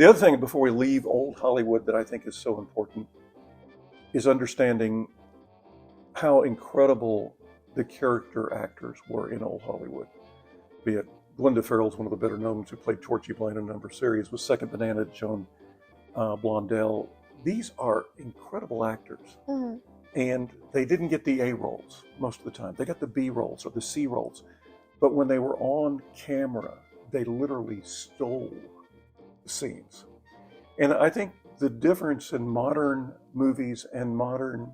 The other thing before we leave old Hollywood that I think is so important is understanding how incredible the character actors were in old Hollywood. Be it Glenda Farrell's one of the better known who played Torchy Blane in a number of series, was Second Banana, Joan Blondell. These are incredible actors. Mhm. And they didn't get the A roles most of the time. They got the B roles or the C roles. But when they were on camera, they literally stole the scenes. And I think the difference in modern movies and modern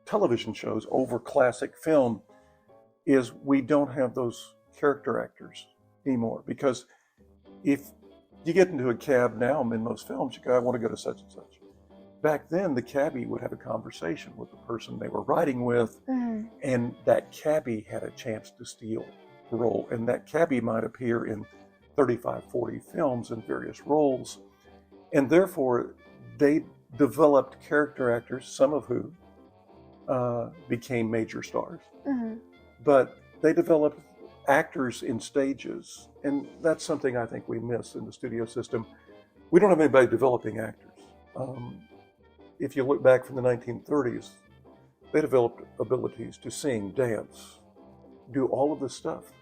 television shows over classic film is we don't have those character actors anymore. Because if you get into a cab now in most films, you go, I want to go to such and such. Back then, the cabbie would have a conversation with the person they were riding with, and that cabbie had a chance to steal the role. And that cabbie might appear in 35, 40 films in various roles. And therefore, they developed character actors, some of who became major stars. But they developed actors in stages. And that's something I think we miss in the studio system. We don't have anybody developing actors. If you look back from the 1930s, they developed abilities to sing, dance, do all of this stuff.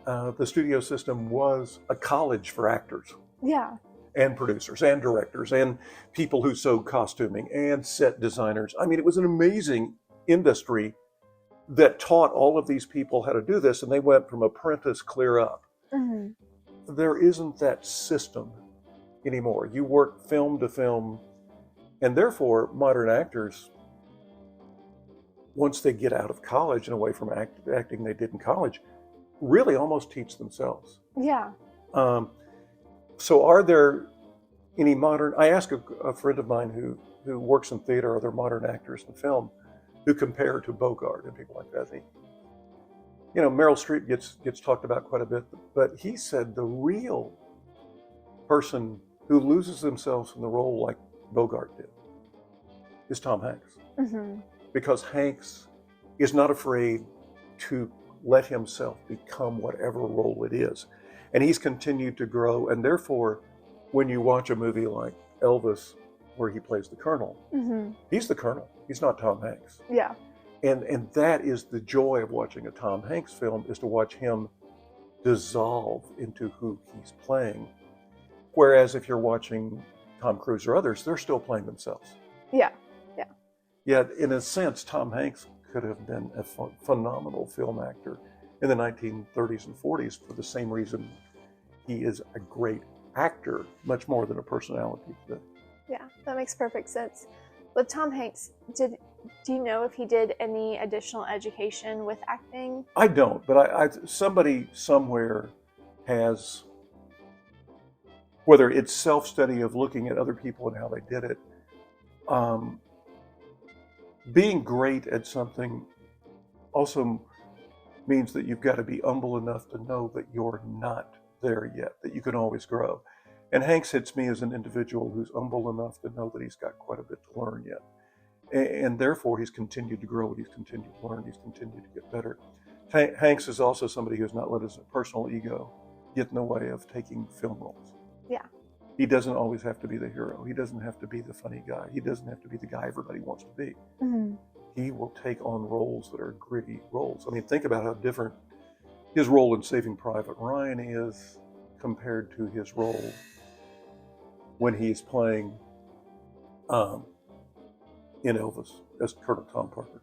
The studio system was a college for actors. Yeah. And producers and directors and people who sewed costuming and set designers. I mean, it was an amazing industry that taught all of these people how to do this, and they went from apprentice clear up. There isn't that system anymore. You work film to film. And therefore, modern actors, once they get out of college and away from acting they did in college, really almost teach themselves. Yeah. So are there any modern, I asked a friend of mine who works in theater, are there modern actors in film who compare to Bogart and people like that? Meryl Streep gets talked about quite a bit, but he said the real person who loses themselves in the role like Bogart did is Tom Hanks. Because Hanks is not afraid to let himself become whatever role it is. And he's continued to grow. And therefore, when you watch a movie like Elvis, where he plays the Colonel, he's the Colonel. He's not Tom Hanks. Yeah. And that is the joy of watching a Tom Hanks film, is to watch him dissolve into who he's playing. Whereas if you're watching Tom Cruise or others, they're still playing themselves. Yeah. Yet, in a sense, Tom Hanks could have been a phenomenal film actor in the 1930s and 40s for the same reason he is a great actor, much more than a personality today. Yeah, that makes perfect sense. With Tom Hanks, do you know if he did any additional education with acting? I don't, but somebody somewhere has, whether it's self-study of looking at other people and how they did it, being great at something also means that you've got to be humble enough to know that you're not there yet, that you can always grow. And Hanks hits me as an individual who's humble enough to know that he's got quite a bit to learn yet. And therefore, he's continued to grow, he's continued to learn, he's continued to get better. Hanks is also somebody who's not let his personal ego get in the way of taking film roles. Yeah. He doesn't always have to be the hero. He doesn't have to be the funny guy. He doesn't have to be the guy everybody wants to be. He will take on roles that are gritty roles. I mean, think about how different his role in Saving Private Ryan is compared to his role when he's playing in Elvis as Colonel Tom Parker.